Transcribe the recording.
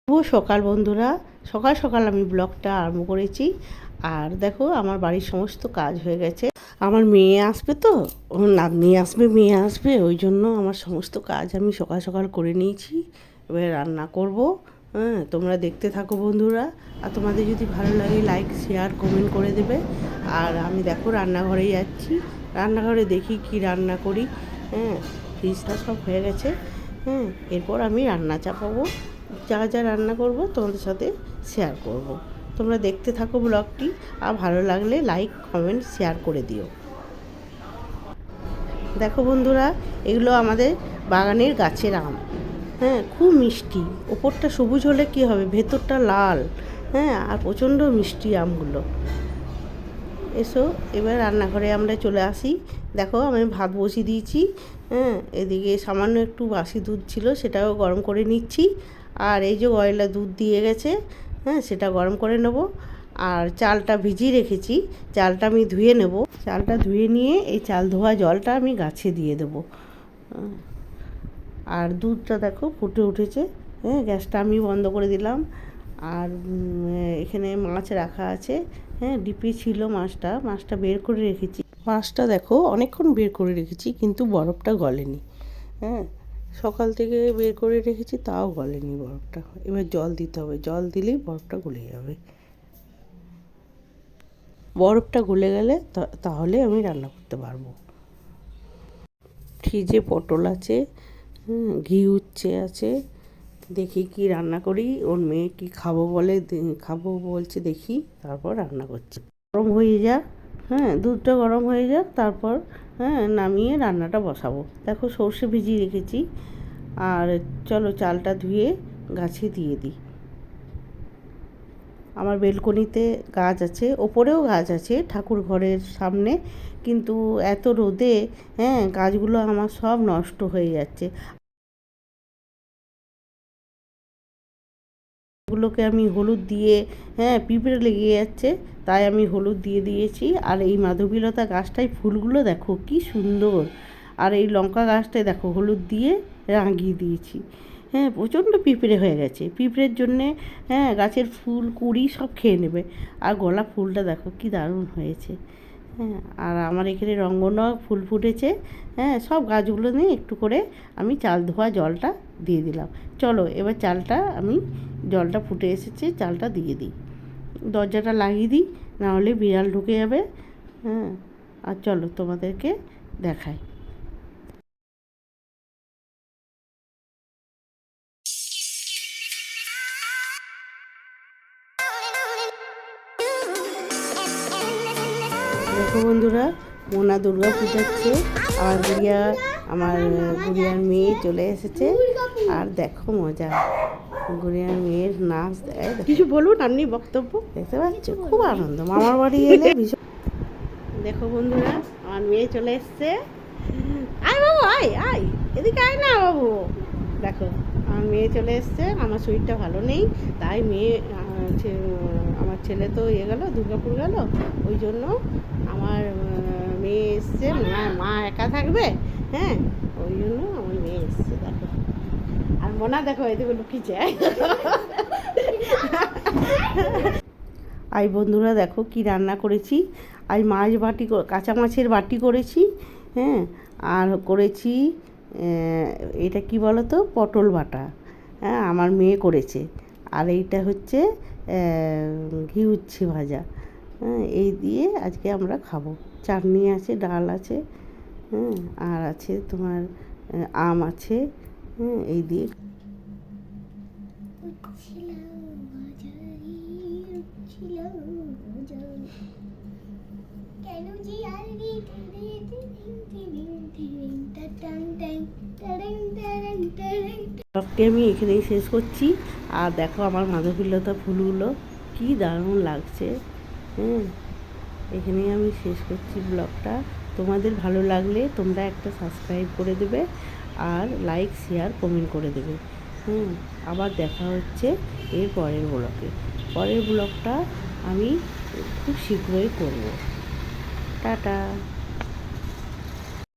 শুভ সকাল বন্ধুরা। সকাল সকাল আমি ব্লগটা আরম্ভ করেছি। আর দেখো আমার বাড়ির সমস্ত কাজ হয়ে গেছে। আমার মেয়ে আসবে, তো ওর নাতনি আসবে, মেয়ে আসবে, ওই জন্য আমার সমস্ত কাজ আমি সকাল সকাল করে নিয়েছি। এবার রান্না করব। হ্যাঁ, তোমরা দেখতে থাকো বন্ধুরা। আর তোমাদের যদি ভালো লাগে লাইক শেয়ার কমেন্ট করে দেবে। আর আমি দেখো রান্নাঘরে যাচ্ছি, রান্নাঘরে দেখি কি রান্না করি। হ্যাঁ, ফ্রিজটা সব হয়ে গেছে। হ্যাঁ, এরপর আমি রান্না চাপাবো। যা যা রান্না করব তোমাদের সাথে শেয়ার করব। তোমরা দেখতে থাকো ব্লগটি। আর ভালো লাগলে লাইক কমেন্ট শেয়ার করে দিও। দেখো বন্ধুরা, এগুলো আমাদের বাগানের গাছের আম। হ্যাঁ, খুব মিষ্টি। ওপরটা সবুজ হলে কী হবে, ভেতরটা লাল। হ্যাঁ, আর প্রচণ্ড মিষ্টি আমগুলো। এসো এবার রান্নাঘরে আমরা চলে আসি। দেখো আমি ভাত বসিয়ে দিয়েছি। হ্যাঁ, এদিকে সামান্য একটু বাসি দুধ ছিল, সেটাও গরম করে নিচ্ছি। আর এই যে গয়লা দুধ দিয়ে গেছে, হ্যাঁ, সেটা গরম করে নেব। আর চালটা ভিজিয়ে রেখেছি, চালটা আমি ধুয়ে নেব। চালটা ধুয়ে নিয়ে এই চাল ধোয়া জলটা আমি গাছে দিয়ে দেবো। আর দুধটা দেখো ফুটে উঠেছে। হ্যাঁ, গ্যাসটা আমি বন্ধ করে দিলাম। আর এখানে মাছ রাখা আছে। হ্যাঁ, ডিপে ছিল মাছটা বের করে রেখেছি। মাছটা দেখো অনেকক্ষণ বের করে রেখেছি, কিন্তু বরফটা গলেনি। হ্যাঁ, সকাল থেকে বের করে রেখেছি, তাও গলেনি বরফটা। এবার জল দিতে হবে, জল দিলেই বরফটা গলে যাবে। বরফটা গলে গেলে তাহলে আমি রান্না করতে পারবো। ফ্রিজে পটল আছে, ঘি উচ্ছে আছে। দেখি কি রান্না করি। ওর মেয়ে কি খাবো বলে, খাবো বলছে, দেখি তারপর রান্না করছি। গরম হয়ে যাক, হ্যাঁ, দুধটা গরম হয়ে যাক, তারপর হ্যাঁ নামিয়ে রান্নাটা বসাবো। দেখো সর্ষে ভিজিয়ে রেখেছি। আর চলো চালটা ধুয়ে গাছে দিয়ে দিই। আমার বেলকনিতে গাছ আছে, ওপরেও গাছ আছে ঠাকুর ঘরের সামনে, কিন্তু এত রোদে হ্যাঁ গাছগুলো আমার সব নষ্ট হয়ে যাচ্ছে। এগুলোকে আমি হলুদ দিয়ে, হ্যাঁ, পিঁপড়ে লেগে যাচ্ছে, তাই আমি হলুদ দিয়ে দিয়েছি। আর এই মাধবীলতা গাছটায় ফুলগুলো দেখো কি সুন্দর। আর এই লঙ্কা গাছটায় দেখো হলুদ দিয়ে রাঙিয়ে দিয়েছি। হ্যাঁ, প্রচণ্ড পিঁপড়ে হয়ে গেছে। পিঁপড়ের জন্যে হ্যাঁ গাছের ফুল কুঁড়ি সব খেয়ে নেবে। আর গোলাপ ফুলটা দেখো কি দারুণ হয়েছে। হ্যাঁ, আর আমার এখানে রঙ্গনা ফুল ফুটেছে। হ্যাঁ, সব গাছগুলো নিয়ে একটু করে আমি চাল ধোয়া জলটা দিয়ে দিলাম। চলো এবার চালটা আমি, জলটা ফুটে এসেছে, চালটা দিয়ে দিই। দরজাটা লাগিয়ে দিই, নাহলে বিড়াল ঢুকে যাবে। হ্যাঁ, আর চলো তোমাদেরকে দেখাই। দেখো বন্ধুরা, মোনা দুর্গা পূজাচ্ছে। আমার গুড়িয়ার মেয়ে চলে এসেছে। আর দেখো মজা, গুড়িয়ার মেয়ের নাচ দেয়। কিছু বলুন আপনি বক্তব্য। দেখতে পাচ্ছ খুব আনন্দ মামার বাড়ি এলে ভীষণ। দেখো বন্ধুরা, আমার মেয়ে চলে এসছে। আয় বাবু, আয় আয়, এদিকে আয় না বাবু। দেখো আমার মেয়ে চলে এসছে। আমার শরীরটা ভালো নেই, তাই মেয়ে, আমার ছেলে তো গেলো দুর্গাপুর গেল, ওই জন্য আমার মেয়ে এসছে। মা একা থাকবে, হ্যাঁ, ওই জন্য আমার মেয়ে এসছে। দেখো আর মোনা দেখো এদিকে লুকিয়েছে। আই বন্ধুরা দেখো কি রান্না করেছি। আই মাছ বাটি, কাঁচা মাছের বাটি করেছি। হ্যাঁ, আর করেছি এটা কি বলো তো, পটল বাটা। হ্যাঁ, আমার মেয়ে করেছে। আর এইটা হচ্ছে ঘি উচ্ছে ভাজা। হ্যাঁ, এই দিয়ে আজকে আমরা খাবো। চাটনি আছে, ডাল আছে, হ্যাঁ, আর আছে তোমার আম আছে। হ্যাঁ, এই দিয়ে ব্লগটি আমি এখানেই শেষ করছি। আর দেখো আমার মাধবীলতা ফুলগুলো কি দারুণ লাগছে। হ্যাঁ, এখানেই আমি শেষ করছি ব্লগটা। তোমাদের ভালো লাগলে তোমরা একটা সাবস্ক্রাইব করে দেবে, আর লাইক শেয়ার কমেন্ট করে দেবে। আবার দেখা হচ্ছে এর পরের ব্লগে। পরের ব্লগটা আমি খুব শীঘ্রই করব। টাটা।